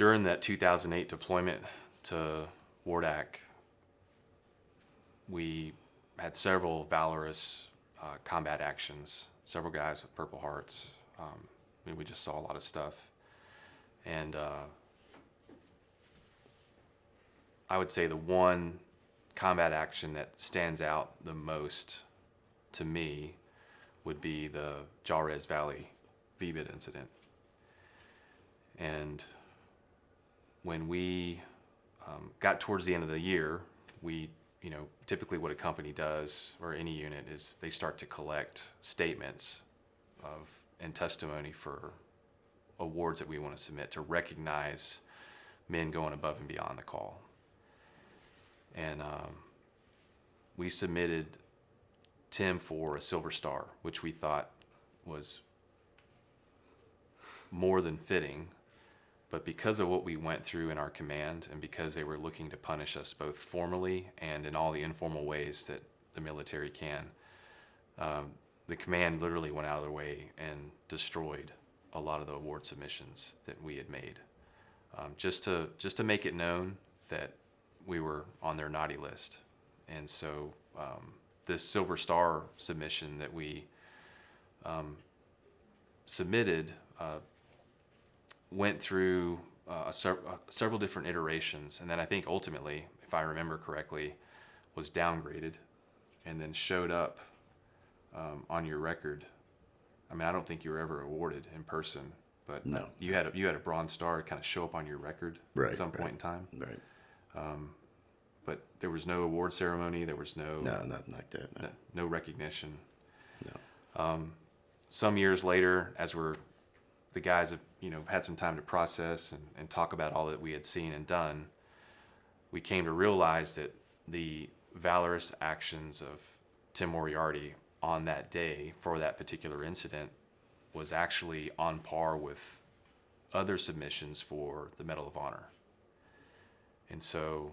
during that 2008 deployment to Wardak, we had several valorous combat actions, several guys with Purple Hearts. We just saw a lot of stuff. And I would say the one combat action that stands out the most to me would be the Jalrez Valley VBIT incident. And when we got towards the end of the year, we, typically what a company does, or any unit, is they start to collect statements and testimony for awards that we want to submit to recognize men going above and beyond the call. And we submitted Tim for a Silver Star, which we thought was more than fitting. But because of what we went through in our command, and because they were looking to punish us both formally and in all the informal ways that the military can, the command literally went out of their way and destroyed a lot of the award submissions that we had made, just to make it known that we were on their naughty list. And so this Silver Star submission that we submitted went through several different iterations, and then I think ultimately, if I remember correctly, was downgraded and then showed up on your record. I mean, I don't think you were ever awarded in person, but no. You had a Bronze Star kind of show up on your record at some point in time. Right. But there was no award ceremony. There was no nothing like that. No recognition. No. Some years later, as the guys have had some time to process and talk about all that we had seen and done, we came to realize that the valorous actions of Tim Moriarty on that day for that particular incident was actually on par with other submissions for the Medal of Honor. And so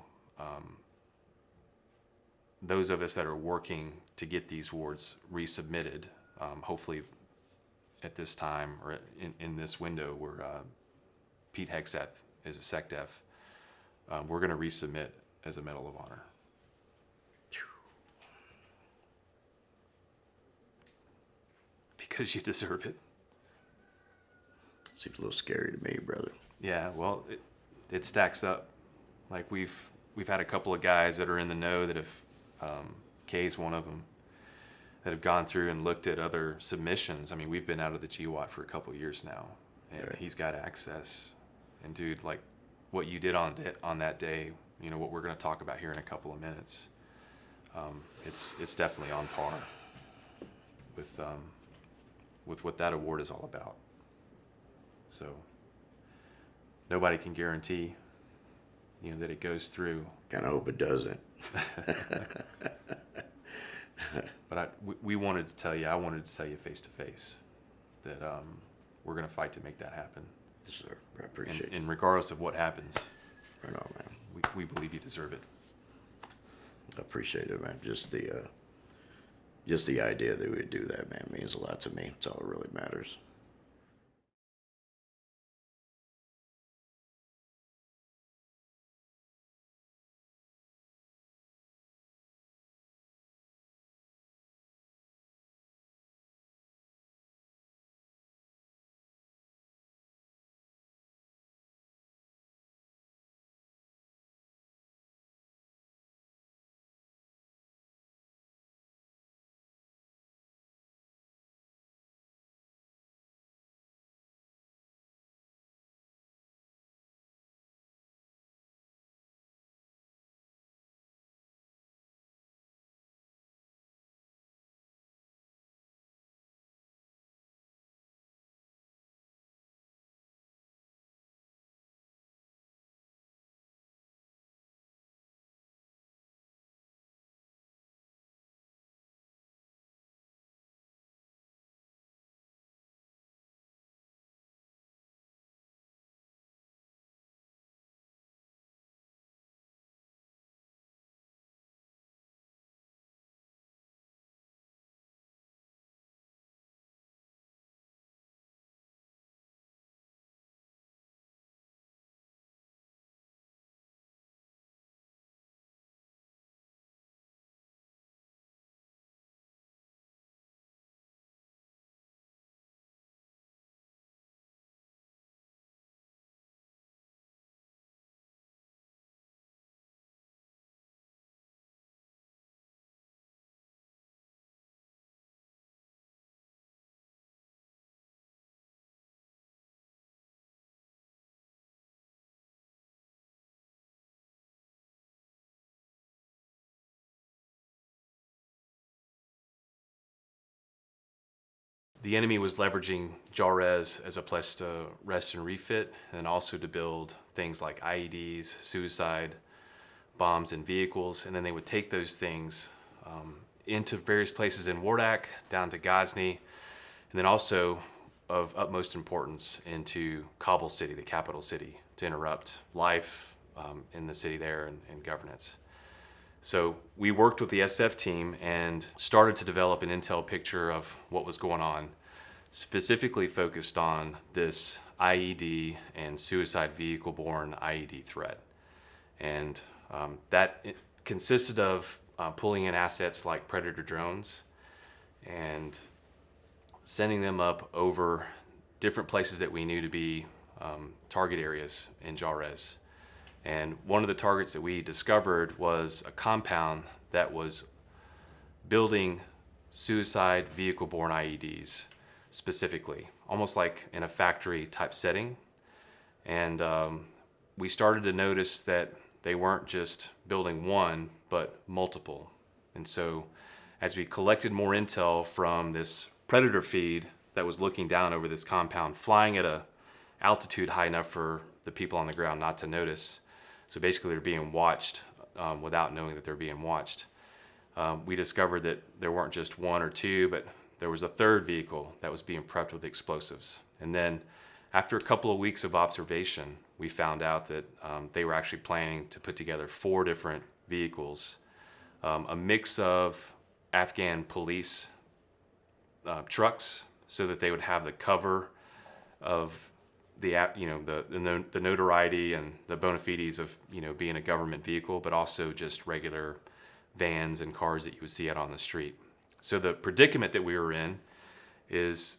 those of us that are working to get these awards resubmitted, hopefully at this time or in this window where Pete Hegseth is a SecDef, we're going to resubmit as a Medal of Honor. Because you deserve it. Seems a little scary to me, brother. Yeah, well, it stacks up. Like we've had a couple of guys that are in the know that have, Kay's one of them, that have gone through and looked at other submissions. I mean, we've been out of the GWAT for a couple of years now, and right. He's got access. And dude, like what you did on that day, what we're going to talk about here in a couple of minutes, it's definitely on par with what that award is all about. So nobody can guarantee, that it goes through. Kind of hope it doesn't. But I wanted to tell you face to face that we're going to fight to make that happen. Yes, sir. I appreciate it. And regardless of what happens, right on, man. We believe you deserve it. I appreciate it, man. Just the idea that we would do that, man, means a lot to me. It's all that really matters. the enemy was leveraging Jarez as a place to rest and refit, and also to build things like IEDs, suicide bombs in vehicles, and then they would take those things into various places in Wardak, down to Ghazni, and then also, of utmost importance, into Kabul city, the capital city, to interrupt life in the city there and governance. So we worked with the SF team and started to develop an intel picture of what was going on, specifically focused on this IED and suicide vehicle-borne IED threat. And that consisted of pulling in assets like Predator drones and sending them up over different places that we knew to be target areas in Jarez. And one of the targets that we discovered was a compound that was building suicide vehicle-borne IEDs specifically, almost like in a factory type setting. And we started to notice that they weren't just building one, but multiple. And so as we collected more intel from this Predator feed that was looking down over this compound, flying at a altitude high enough for the people on the ground not to notice. So basically they're being watched without knowing that they're being watched. We discovered that there weren't just one or two, but there was a third vehicle that was being prepped with explosives. And then after a couple of weeks of observation, we found out that they were actually planning to put together 4 different vehicles, a mix of Afghan police trucks, so that they would have the cover of the notoriety and the bona fides of being a government vehicle, but also just regular vans and cars that you would see out on the street. So the predicament that we were in is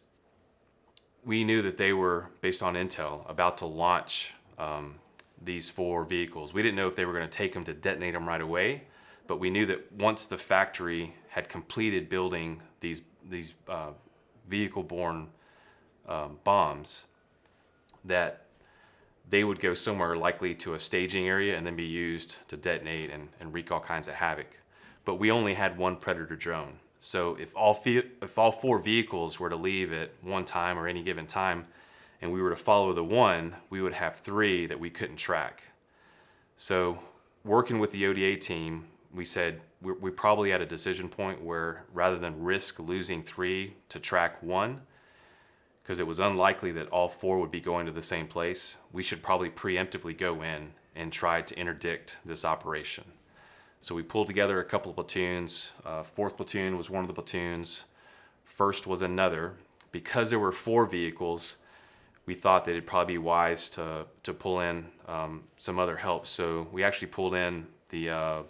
we knew that they were, based on intel, about to launch these 4 vehicles. We didn't know if they were going to take them to detonate them right away, but we knew that once the factory had completed building these vehicle-borne bombs, that they would go somewhere likely to a staging area and then be used to detonate and wreak all kinds of havoc. But we only had 1 Predator drone. So if all 4 vehicles were to leave at one time or any given time, and we were to follow the one, we would have 3 that we couldn't track. So working with the ODA team, we said we probably at a decision point where rather than risk losing 3 to track 1, because it was unlikely that all 4 would be going to the same place, we should probably preemptively go in and try to interdict this operation. So we pulled together a couple of platoons. 4th platoon was one of the platoons. 1st was another. Because there were 4 vehicles, we thought that it'd probably be wise to pull in some other help. So we actually pulled in the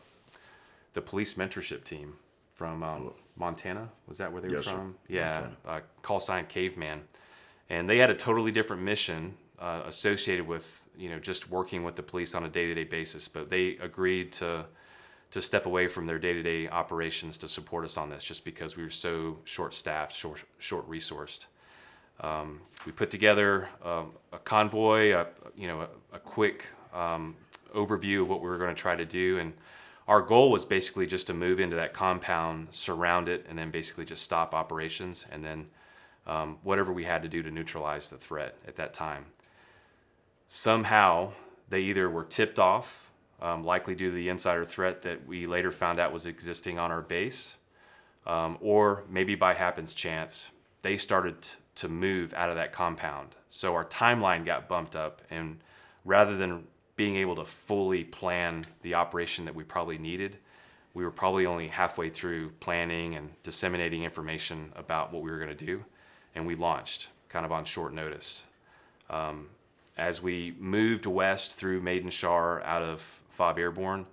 police mentorship team from Montana. Was that where they were from? Sir. Yeah, call sign Caveman. And they had a totally different mission associated with just working with the police on a day-to-day basis. But they agreed to step away from their day-to-day operations to support us on this, just because we were so short-staffed, short-resourced. We put together a convoy, a quick overview of what we were going to try to do, and our goal was basically just to move into that compound, surround it, and then basically just stop operations, and then whatever we had to do to neutralize the threat at that time. Somehow, they either were tipped off, likely due to the insider threat that we later found out was existing on our base, or maybe by happenstance, they started to move out of that compound. So our timeline got bumped up, and rather than being able to fully plan the operation that we probably needed, we were probably only halfway through planning and disseminating information about what we were going to do, and we launched kind of on short notice. As we moved west through Maiden Shar out of Fob Airborne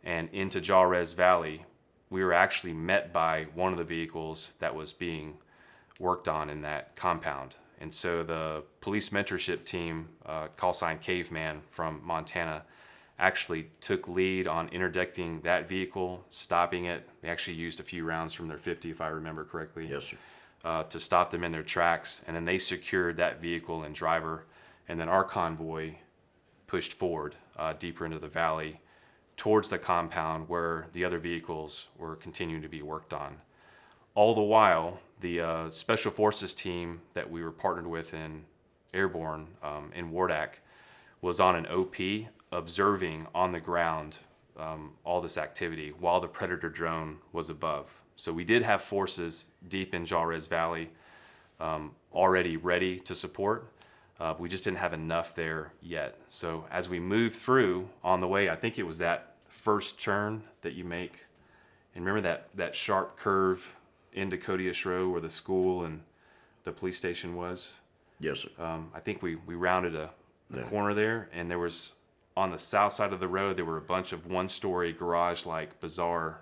and into Jarez Valley, we were actually met by one of the vehicles that was being worked on in that compound. And so the police mentorship team, call sign Caveman from Montana, actually took lead on interdicting that vehicle, stopping it. They actually used a few rounds from their 50, if I remember correctly. Yes, sir. To stop them in their tracks. And then they secured that vehicle and driver. And then our convoy pushed forward deeper into the valley towards the compound where the other vehicles were continuing to be worked on. all the while, the special forces team that we were partnered with in Airborne in Wardak was on an OP observing on the ground all this activity while the Predator drone was above. So we did have forces deep in Jalrez Valley already ready to support. We just didn't have enough there yet. So as we moved through on the way, I think it was that first turn that you make. And remember that sharp curve into Cody-ish Row where the school and the police station was? Yes, sir. I think we rounded a corner there, and there was, on the south side of the road, there were a bunch of one-story garage-like bazaar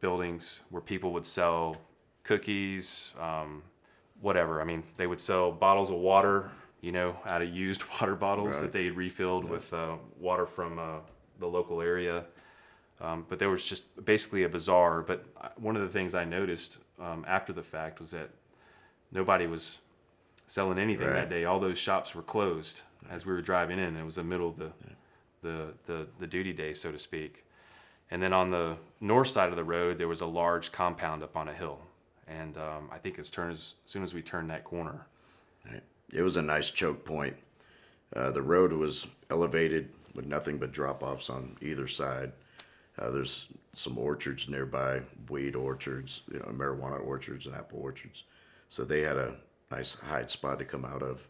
buildings where people would sell cookies, whatever. I mean, they would sell bottles of water, out of used water bottles that they had refilled with water from the local area. But there was just basically a bazaar. But one of the things I noticed after the fact was that nobody was selling anything that day. All those shops were closed as we were driving in. It was the middle of the duty day, so to speak. And then on the north side of the road, there was a large compound up on a hill. And I think as soon as we turned that corner. Right. It was a nice choke point. The road was elevated with nothing but drop-offs on either side. There's some orchards nearby, weed orchards, marijuana orchards and apple orchards. So they had a nice hide spot to come out of.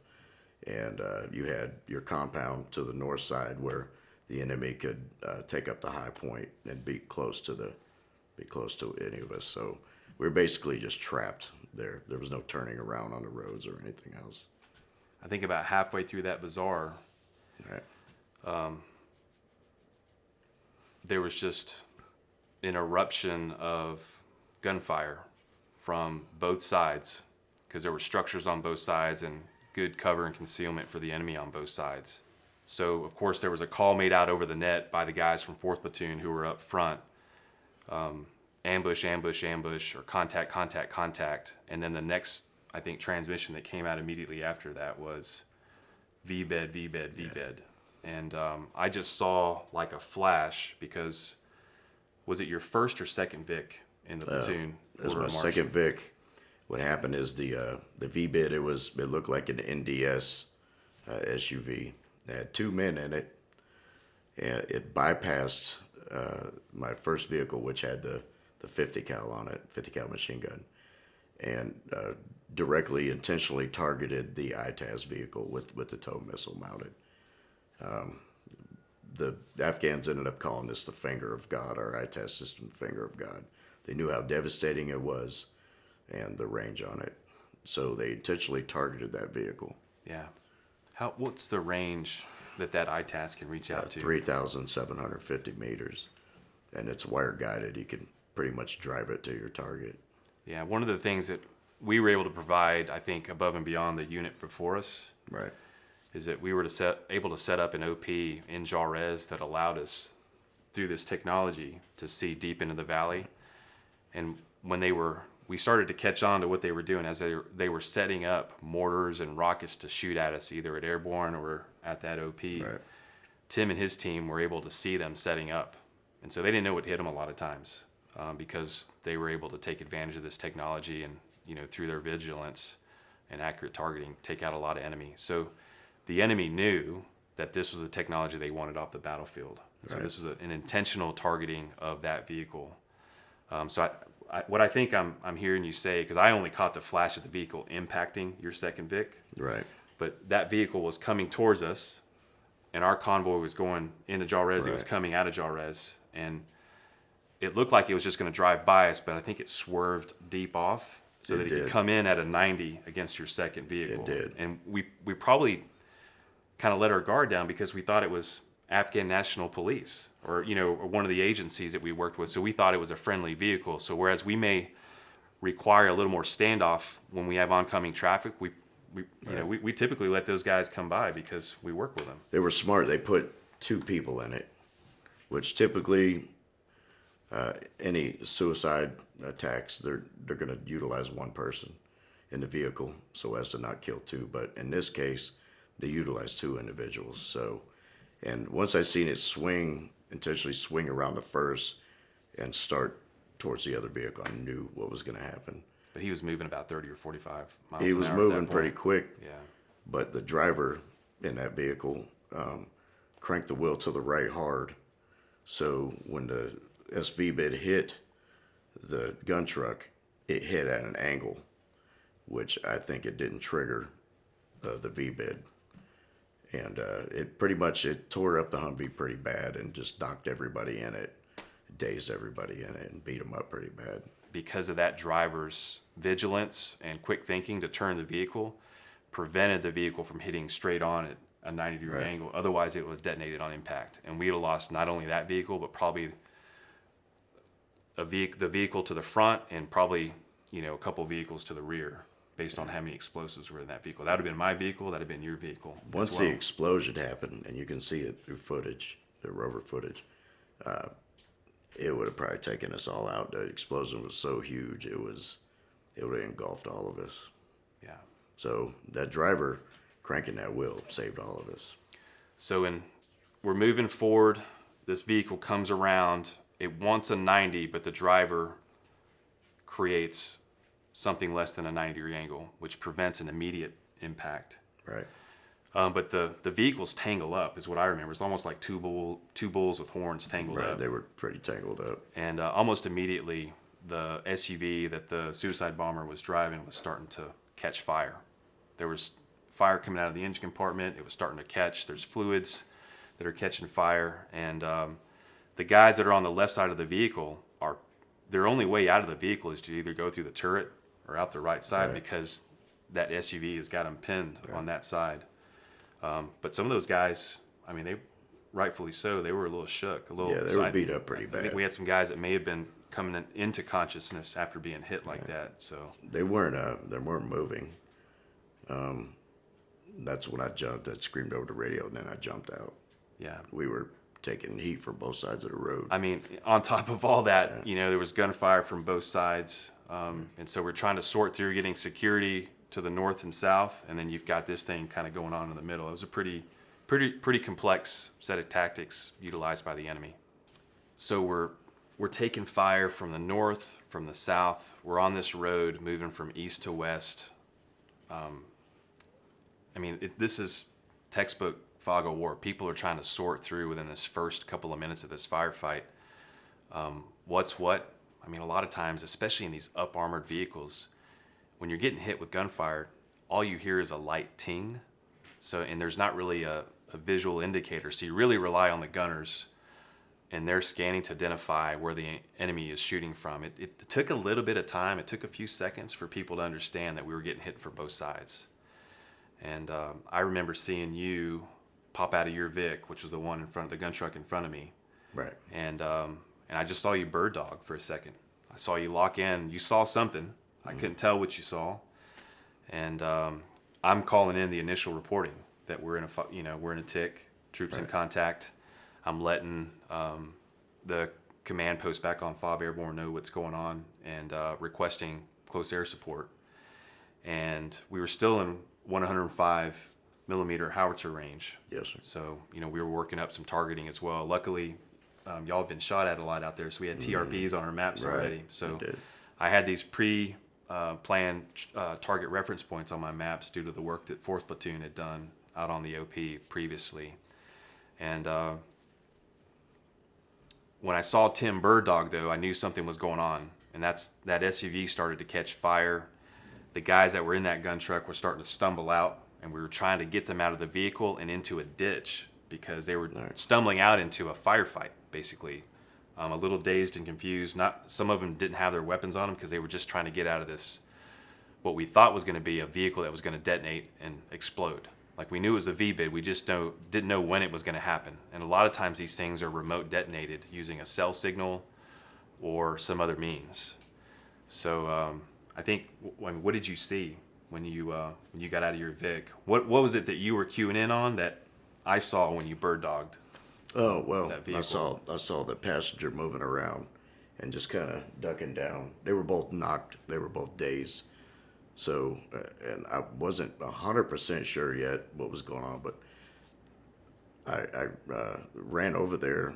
And you had your compound to the north side where the enemy could take up the high point and be close to any of us. So we were basically just trapped there. There was no turning around on the roads or anything else. I think about halfway through that bazaar, there was just an eruption of gunfire from both sides because there were structures on both sides and good cover and concealment for the enemy on both sides. So, of course, there was a call made out over the net by the guys from 4th Platoon who were up front. Ambush, ambush, ambush, or contact, contact, contact. And then the next, I think, transmission that came out immediately after that was V-bed, V-bed, V-bed. And I just saw like a flash because, was it your first or second Vic in the platoon? It was my second Vic. What happened is the V-bid, it looked like an NDS SUV. It had two men in it. And it bypassed my first vehicle, which had the 50 cal on it, 50 cal machine gun, and directly, intentionally targeted the ITAS vehicle with the tow missile mounted. The Afghans ended up calling this the finger of God, our ITAS system, finger of God. They knew how devastating it was and the range on it. So they intentionally targeted that vehicle. Yeah. What's the range that ITAS can reach out to? 3,750 meters. And it's wire guided. You can pretty much drive it to your target. Yeah, one of the things that we were able to provide, I think, above and beyond the unit before us, right, is that we were able to set up an OP in Jalrez that allowed us, through this technology, to see deep into the valley. And when we started to catch on to what they were doing as they were setting up mortars and rockets to shoot at us, either at Airborne or at that OP. right. Tim and his team were able to see them setting up. And so they didn't know what hit them a lot of times because they were able to take advantage of this technology and, through their vigilance and accurate targeting, take out a lot of enemy. So the enemy knew that this was the technology they wanted off the battlefield. So this was an intentional targeting of that vehicle. So what I think I'm hearing you say, because I only caught the flash of the vehicle impacting your second Vic. Right. But that vehicle was coming towards us, and our convoy was going into Jalrez. Right. It was coming out of Jalrez, and it looked like it was just going to drive by us, but I think it swerved deep off so that it could come in at a 90 against your second vehicle. It did. And we probably kind of let our guard down because we thought it was Afghan National Police or one of the agencies that we worked with. So we thought it was a friendly vehicle. So whereas we may require a little more standoff when we have oncoming traffic, we typically let those guys come by because we work with them. They were smart. They put two people in it, which typically any suicide attacks, they're going to utilize one person in the vehicle so as to not kill two. But in this case, they utilized two individuals. So, and once I seen it intentionally swing around the first and start towards the other vehicle. I knew what was going to happen. But he was moving about 30 or 45 miles He an was hour at moving that pretty point. quick, Yeah. but the driver in that vehicle cranked the wheel to the right hard. So when the SV bid hit the gun truck, it hit at an angle, which I think it didn't trigger the V bid. And it pretty much, it tore up the Humvee pretty bad and just knocked everybody in it, dazed everybody in it, and beat them up pretty bad. Because of that driver's vigilance and quick thinking to turn the vehicle, prevented the vehicle from hitting straight on at a 90-degree Right. angle. Otherwise, it would have detonated on impact. And we'd have lost not only that vehicle, but probably the vehicle to the front and probably, a couple vehicles to the rear based on how many explosives were in that vehicle. That would have been my vehicle. That would have been your vehicle. Once as the well. explosion happened, and you can see it through footage, the rover footage, it would have probably taken us all out. The explosion was so huge, it would have engulfed all of us. Yeah. So that driver cranking that wheel saved all of us. So we're moving forward. This vehicle comes around. It wants a 90, but the driver creates something less than a 90-degree angle, which prevents an immediate impact. Right. But the vehicles tangle up, is what I remember. It's almost like two bulls with horns tangled Right. up. They were pretty tangled up. And almost immediately, the SUV that the suicide bomber was driving was starting to catch fire. There was fire coming out of the engine compartment. It was starting to catch. There's fluids that are catching fire. And the guys that are on the left side of the vehicle, their only way out of the vehicle is to either go through the turret or out the right side, Right. because that SUV has got them pinned on that side. But some of those guys, they rightfully so, they were a little shook. Yeah, they were beat up pretty I think bad. we had some guys that may have been coming into consciousness after being hit like that. So They weren't moving. That's when I jumped. I screamed over the radio, and then I jumped out. yeah, We were taking heat from both sides of the road. on top of all that, there was gunfire from both sides, and so we're trying to sort through getting security to the north and south, and then you've got this thing kind of going on in the middle. It was a pretty complex set of tactics utilized by the enemy. So we're taking fire from the north, from the south. We're on this road moving from east to west. This is textbook fog of war. People are trying to sort through within this first couple of minutes of this firefight. What's what? A lot of times, especially in these up-armored vehicles, when you're getting hit with gunfire, all you hear is a light ting. And there's not really a visual indicator. So you really rely on the gunners and their scanning to identify where the enemy is shooting from. It took a little bit of time. It took a few seconds for people to understand that we were getting hit from both sides. And I remember seeing you pop out of your Vic, which was the one in front of the gun truck in front of me. Right. And I just saw you bird dog for a second. I saw you lock in. You saw something. I couldn't tell what you saw. And I'm calling in the initial reporting that we're in a tick, troops in contact. I'm letting the command post back on FOB Airborne know what's going on, and requesting close air support. And we were still in 105 millimeter howitzer range. Yes, sir. So, we were working up some targeting as well. Luckily, y'all have been shot at a lot out there, so we had TRPs on our maps Right. already. So We did. I had these planned target reference points on my maps due to the work that 4th Platoon had done out on the OP previously. And when I saw Tim Bird Dog, though, I knew something was going on. And that SUV started to catch fire. The guys that were in that gun truck were starting to stumble out, and we were trying to get them out of the vehicle and into a ditch because they were stumbling out into a firefight, basically. A little dazed and confused. Some of them didn't have their weapons on them because they were just trying to get out of this, what we thought was going to be a vehicle that was going to detonate and explode. Like, we knew it was a V-bid, we just didn't know when it was going to happen. And a lot of times these things are remote detonated using a cell signal or some other means. So I think, what did you see when you got out of your Vic? What was it that you were queuing in on that I saw when you bird dogged? Oh, well, That I vehicle. saw the passenger moving around and just kind of ducking down. They were both knocked. They were both dazed. So, and I wasn't 100% sure yet what was going on, but I ran over there,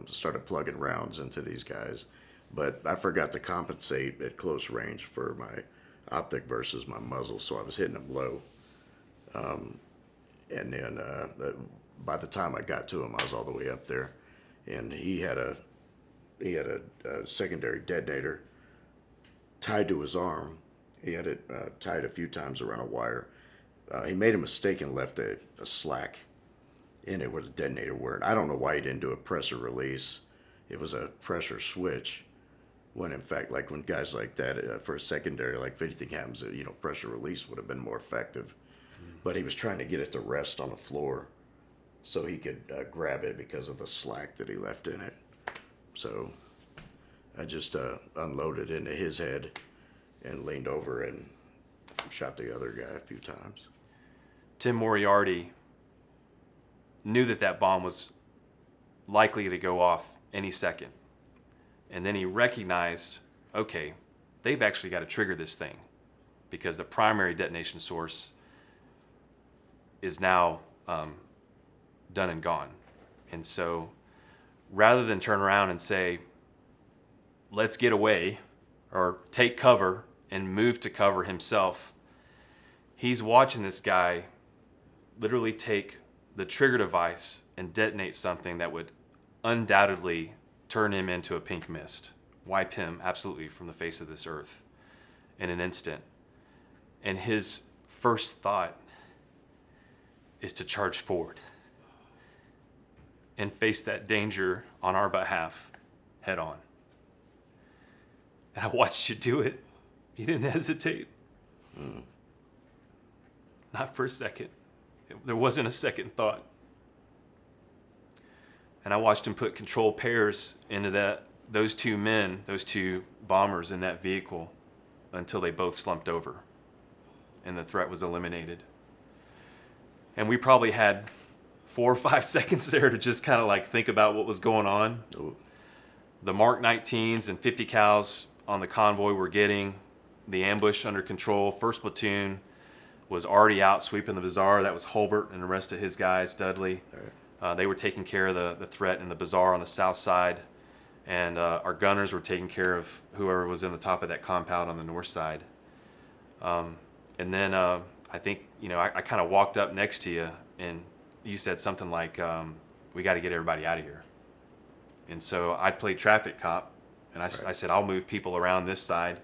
started plugging rounds into these guys. but I forgot to compensate at close range for my optic versus my muzzle, so I was hitting him low. And then by the time I got to him, I was all the way up there, and he had a secondary detonator tied to his arm. He had it tied a few times around a wire. He made a mistake and left a slack in it where the detonator were. And I don't know why he didn't do a pressure release. It was a pressure switch. When in fact, like when guys like that for a secondary, like if anything happens, pressure release would have been more effective. But he was trying to get it to rest on the floor so he could grab it because of the slack that he left in it. So I just unloaded into his head and leaned over and shot the other guy a few times. Tim Moriarty knew that bomb was likely to go off any second. And then he recognized, okay, they've actually got to trigger this thing because the primary detonation source is now done and gone. And so rather than turn around and say, let's get away or take cover and move to cover himself, he's watching this guy literally take the trigger device and detonate something that would undoubtedly turn him into a pink mist, wipe him absolutely from the face of this earth in an instant. And his first thought is to charge forward and face that danger on our behalf head on. And I watched you do it. You didn't hesitate. Not for a second. There wasn't a second thought. And I watched him put control pairs into those two men, those two bombers in that vehicle until they both slumped over and the threat was eliminated. And we probably had 4 or 5 seconds there to just kind of like think about what was going on. Ooh. The Mark 19s and 50 cals on the convoy were getting the ambush under control. First platoon was already out sweeping the bazaar. That was Holbert and the rest of his guys, Dudley. Right. They were taking care of the threat in the bazaar on the south side. And our gunners were taking care of whoever was in the top of that compound on the north side. And then I think, I kind of walked up next to you and you said something like, we got to get everybody out of here. And so I played traffic cop and I said, I'll move people around this side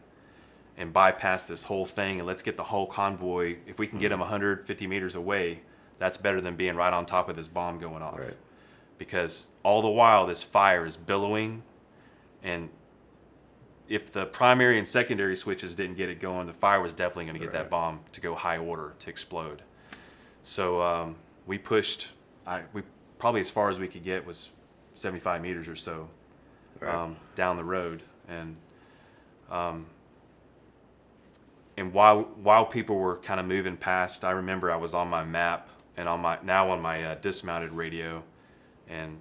and bypass this whole thing and let's get the whole convoy. If we can get them 150 meters away, that's better than being right on top of this bomb going off. Right. Because all the while this fire is billowing, and if the primary and secondary switches didn't get it going, the fire was definitely going to get that bomb to go high order, to explode. So we pushed, we probably as far as we could get was 75 meters or so down the road. And while people were kind of moving past, I remember I was on my map and on my dismounted radio and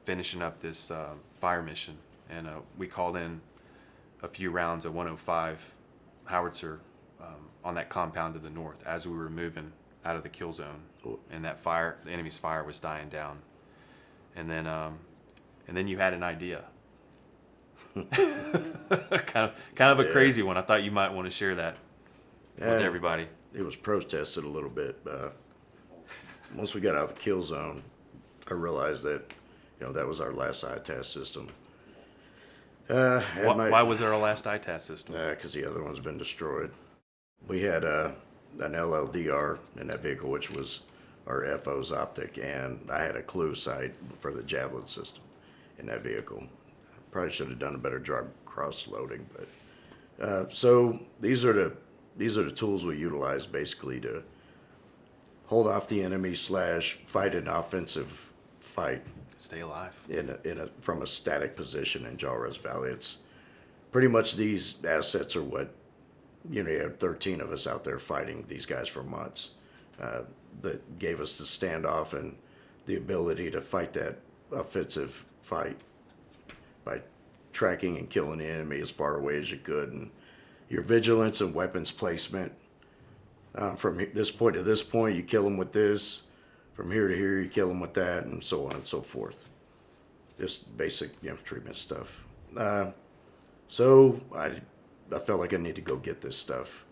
finishing up this fire mission. And we called in a few rounds of 105 howitzer on that compound to the north as we were moving out of the kill zone. Cool. And that fire, the enemy's fire, was dying down. And then you had an idea. kind of a crazy one. I thought you might want to share that with everybody. It was protested a little bit. Once we got out of the kill zone, I realized that that was our last ITAS system. Why was there a last ITAS system? Because the other one's been destroyed. We had an LLDR in that vehicle, which was our FO's optic, and I had a clue sight for the Javelin system in that vehicle. Probably should have done a better job cross-loading, but so these are the tools we utilize basically to hold off the enemy / fight an offensive fight. Stay alive. From a static position in Jalrez Valley. It's pretty much these assets are what you had 13 of us out there fighting these guys for months. That gave us the standoff and the ability to fight that offensive fight by tracking and killing the enemy as far away as you could, and your vigilance and weapons placement. From this point to this point, you kill them with this. From here to here, you kill them with that, and so on and so forth. Just basic infantryman stuff. So I felt like I need to go get this stuff.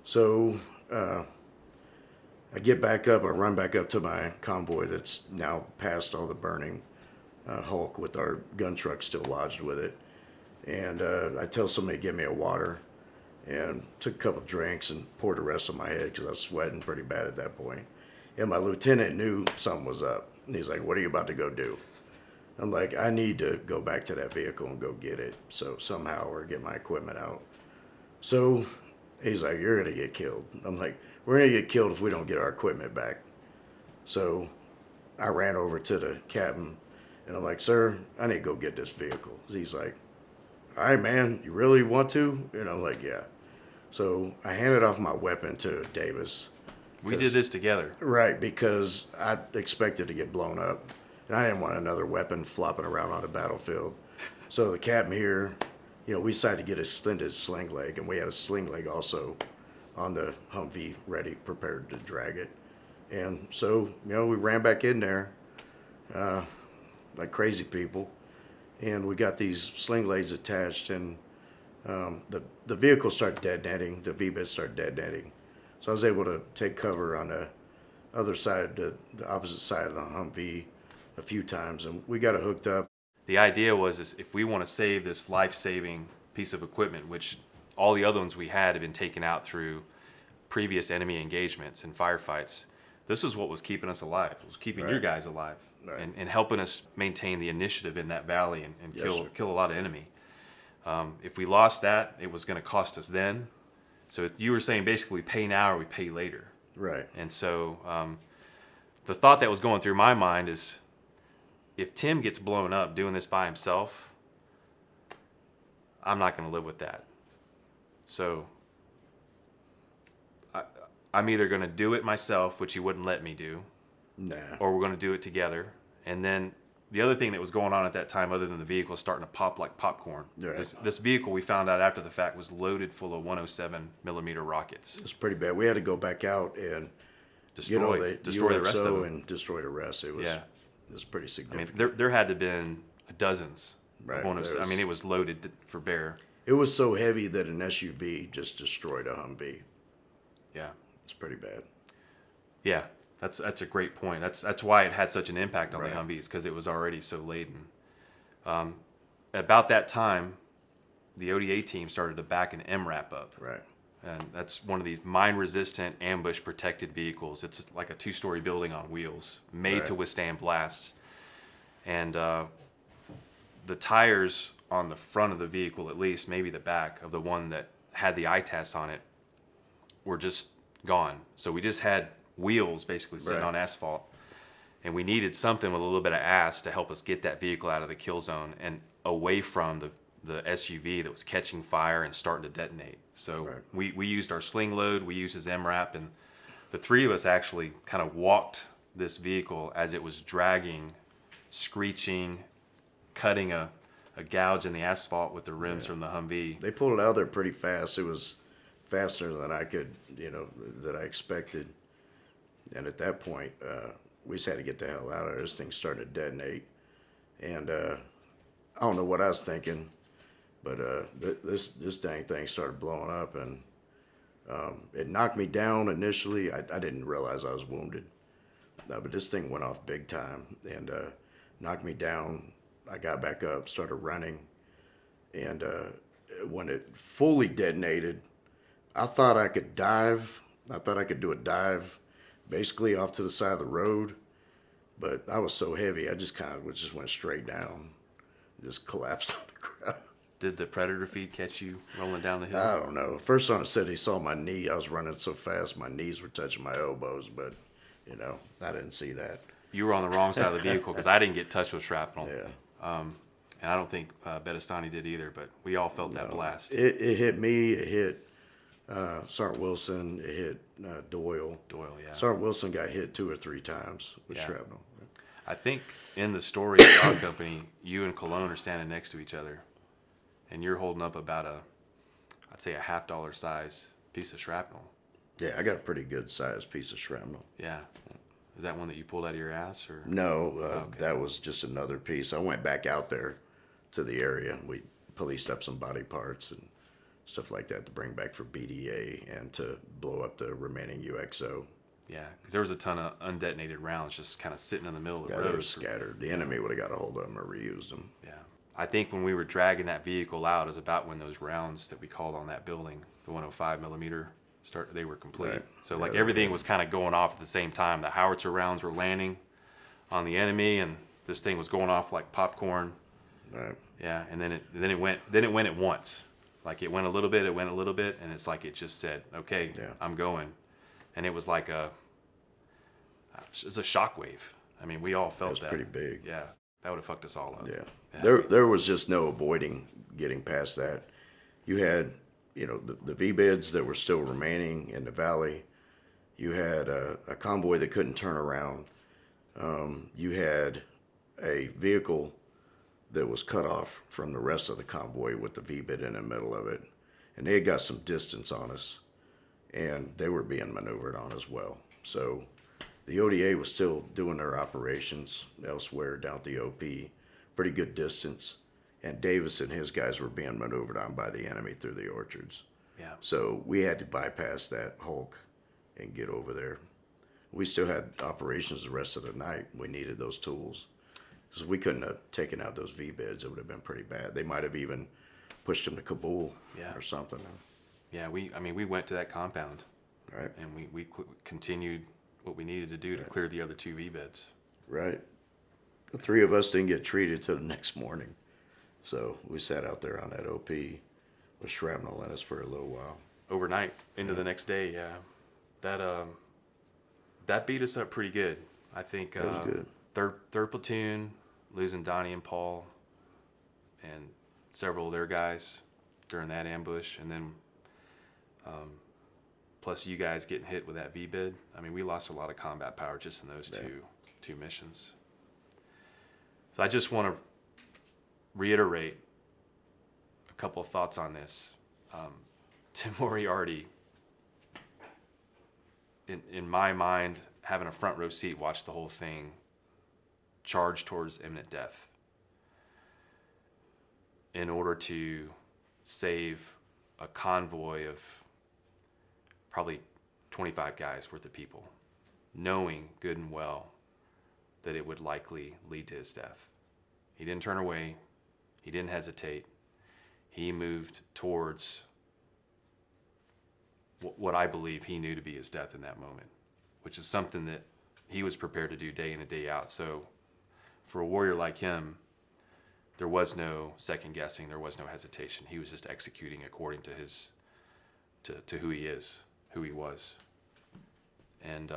So I get back up. I run back up to my convoy that's now past all the burning hulk with our gun truck still lodged with it. And I tell somebody to give me a water, and took a couple drinks and poured the rest on my head because I was sweating pretty bad at that point. And my lieutenant knew something was up. And he's like, "What are you about to go do?" I'm like, "I need to go back to that vehicle and go get it. So somehow, or get my equipment out." So he's like, "You're going to get killed." I'm like, "We're going to get killed if we don't get our equipment back." So I ran over to the captain and I'm like, "Sir, I need to go get this vehicle." He's like, "All right, man, you really want to?" And I'm like, "Yeah." So I handed off my weapon to Davis. We did this together. Right, because I expected to get blown up. And I didn't want another weapon flopping around on the battlefield. So the captain here, we decided to get a extended sling leg, and we had a sling leg also on the Humvee ready, prepared to drag it. And so, we ran back in there like crazy people, and we got these sling legs attached, and the vehicle started detonating, the V-bits started detonating. So I was able to take cover on the other side, the opposite side of the Humvee a few times, and we got it hooked up. The idea was is if we want to save this life-saving piece of equipment, which all the other ones we had been taken out through previous enemy engagements and firefights, this is what was keeping us alive. It was keeping your guys alive, Right. and helping us maintain the initiative in that valley and Yes, kill sir. kill a lot of enemy. If we lost that, it was going to cost us then. So you were saying basically we pay now or we pay later. Right. And so the thought that was going through my mind is, if Tim gets blown up doing this by himself, I'm not going to live with that. So I'm either going to do it myself, which he wouldn't let me do, Nah. or we're going to do it together. And then the other thing that was going on at that time, other than the vehicle starting to pop like popcorn, Right. this vehicle we found out after the fact was loaded full of 107 millimeter rockets. It's pretty bad. We had to go back out and Destroy the rest of UXO them. and destroy the rest. It was pretty I mean, significant. there had to have been dozens. Right, Of 107. I mean, it was loaded for bear. It was so heavy that an SUV just destroyed a Humvee. Yeah. It's pretty bad. Yeah, that's a great point. That's why it had such an impact on Right. the Humvees, because it was already so laden. About that time, the ODA team started to back an MRAP up, Right. and that's one of these mine-resistant, ambush-protected vehicles. It's like a two-story building on wheels, made Right. to withstand blasts. And the tires on the front of the vehicle, at least, maybe the back of the one that had the ITAS on it, were just gone. So we just had wheels basically sitting Right. on asphalt, and we needed something with a little bit of ass to help us get that vehicle out of the kill zone and away from the SUV that was catching fire and starting to detonate. So Right. we used our sling load, we used his MRAP, and the three of us actually kind of walked this vehicle as it was dragging, screeching, cutting a gouge in the asphalt with the rims from the Humvee. They pulled it out of there pretty fast. It was faster than I could, that I expected. And at that point, we just had to get the hell out of there. This thing started to detonate. And I don't know what I was thinking, but this dang thing started blowing up, and it knocked me down initially. I didn't realize I was wounded. But this thing went off big time and knocked me down. I got back up, started running, and when it fully detonated, I thought I could dive. I thought I could do a dive basically off to the side of the road, but I was so heavy, I just just went straight down, just collapsed on the ground. Did the predator feed catch you rolling down the hill? I don't know. First time it said he saw my knee. I was running so fast, my knees were touching my elbows, but, I didn't see that. You were on the wrong side of the vehicle, because I didn't get touched with shrapnel. Yeah. And I don't think Bedestani did either, but we all felt that blast. It hit me, it hit Sergeant Wilson, it hit Doyle. Doyle, yeah. Sergeant Wilson got hit 2 or 3 times with Yeah. shrapnel. I think in the story of Dog Company, you and Cologne are standing next to each other, and you're holding up about I'd say a $50 size piece of shrapnel. Yeah, I got a pretty good sized piece of shrapnel. Yeah. Is that one that you pulled out of your ass, or? No, Okay. that was just another piece. I went back out there to the area. We policed up some body parts and stuff like that to bring back for BDA and to blow up the remaining UXO. Yeah, because there was a ton of undetonated rounds just kind of sitting in the middle of the Yeah, road. they were scattered. The enemy would have got a hold of them or reused them. Yeah. I think when we were dragging that vehicle out is about when those rounds that we called on that building, the 105 millimeter, they were complete. Right. So Yeah, like they everything were. was kind of going off at the same time. The howitzer rounds were landing on the enemy, and this thing was going off like popcorn. Right. Yeah, and then it went at once. Like it went a little bit, and it's like it just said, "Okay, Yeah. I'm going," and it was like it's a shockwave. I mean, we all felt It was that. pretty big. Yeah, that would have fucked us all up. Yeah. Yeah. There was just no avoiding getting past that. You had, the V-bids that were still remaining in the valley. You had a convoy that couldn't turn around. You had a vehicle that was cut off from the rest of the convoy with the V-bid in the middle of it. And they had got some distance on us, and they were being maneuvered on as well. So the ODA was still doing their operations elsewhere down at the OP, pretty good distance. And Davis and his guys were being maneuvered on by the enemy through the orchards. Yeah. So we had to bypass that hulk and get over there. We still had operations the rest of the night. We needed those tools. Because we couldn't have taken out those V-bids. It would have been pretty bad. They might have even pushed them to Kabul or something. Yeah, we went to that compound, Right. and we continued what we needed to do to clear the other two V-beds. Right. The three of us didn't get treated till the next morning. So we sat out there on that OP with shrapnel in us for a little while. Overnight into the next day, yeah. That beat us up pretty good. I think That was good. third platoon losing Donnie and Paul and several of their guys during that ambush, and then plus you guys getting hit with that V-bid. I mean, we lost a lot of combat power just in those two missions. So I just want to reiterate a couple of thoughts on this. Tim Moriarty, in my mind, having a front row seat, watched the whole thing charge towards imminent death in order to save a convoy of probably 25 guys worth of people, knowing good and well that it would likely lead to his death. He didn't turn away. He didn't hesitate. He moved towards what I believe he knew to be his death in that moment, which is something that he was prepared to do day in and day out. So for a warrior like him, there was no second guessing. There was no hesitation. He was just executing according to to who he is, who he was. And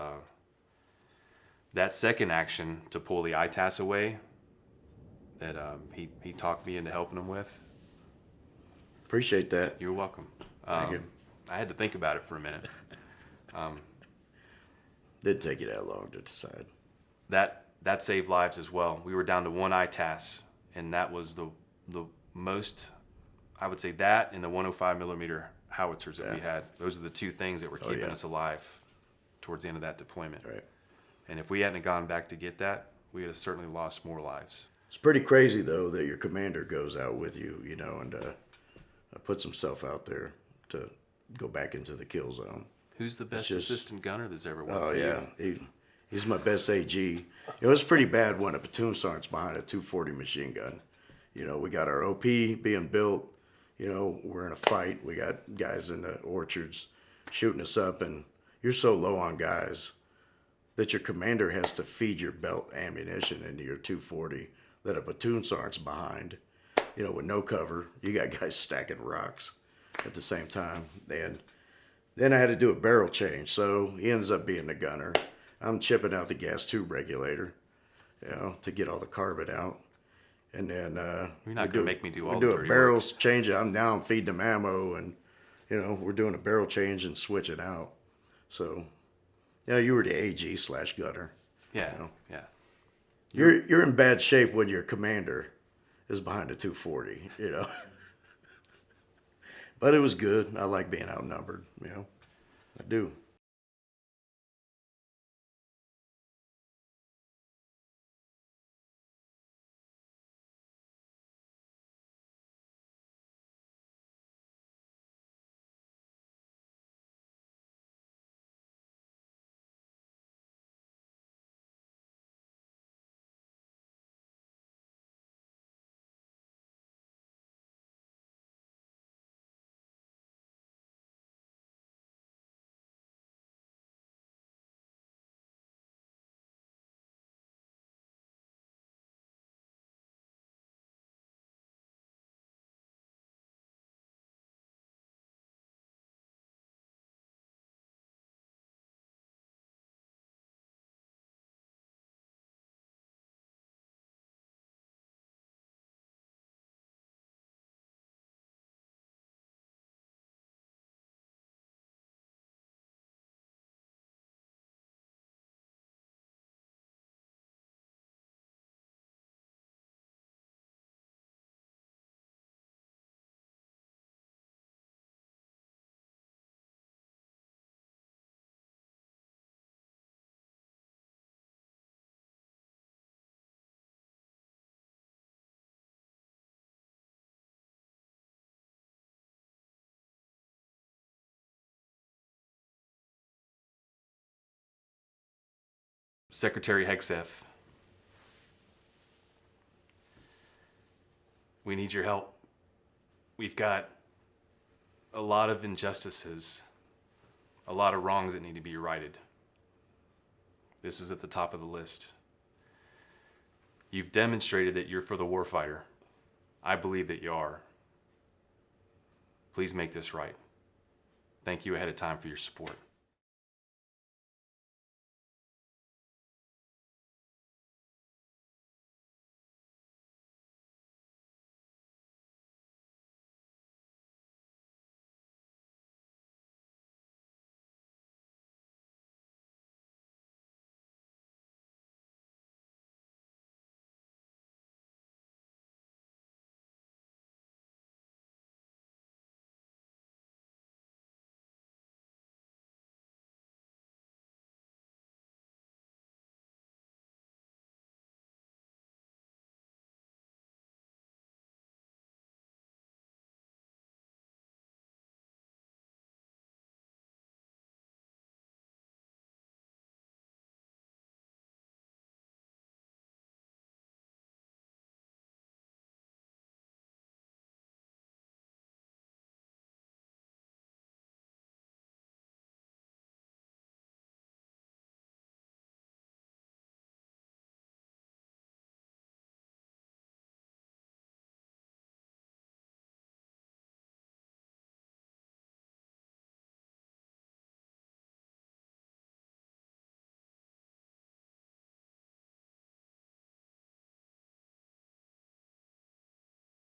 that second action to pull the ITAS away, that he talked me into helping him with. Appreciate that. You're welcome. Thank you. I had to think about it for a minute. Didn't take you that long to decide. That saved lives as well. We were down to one ITAS, and that was the most, I would say, that and the 105 millimeter howitzers that we had. Those are the two things that were keeping us alive towards the end of that deployment. Right. And if we hadn't gone back to get that, we would have certainly lost more lives. It's pretty crazy, though, that your commander goes out with you, and puts himself out there to go back into the kill zone. Who's the best assistant gunner that's ever worked Oh, for yeah. you? He's my best AG. It was pretty bad when a platoon sergeant's behind a 240 machine gun. We got our OP being built. We're in a fight. We got guys in the orchards shooting us up, and you're so low on guys that your commander has to feed your belt ammunition into your 240 that a platoon sergeant's behind, with no cover. You got guys stacking rocks at the same time. And then I had to do a barrel change, so he ends up being the gunner. I'm chipping out the gas tube regulator, to get all the carbon out. And then You're not going to make me do all we the do a dirty barrels change. I'm feeding them ammo, and we're doing a barrel change and switching out. So, you were the AG/gunner. Yeah, yeah. You're in bad shape when your commander is behind a 240. But it was good. I like being outnumbered. I do. Secretary Hegseth, we need your help. We've got a lot of injustices, a lot of wrongs that need to be righted. This is at the top of the list. You've demonstrated that you're for the warfighter. I believe that you are. Please make this right. Thank you ahead of time for your support.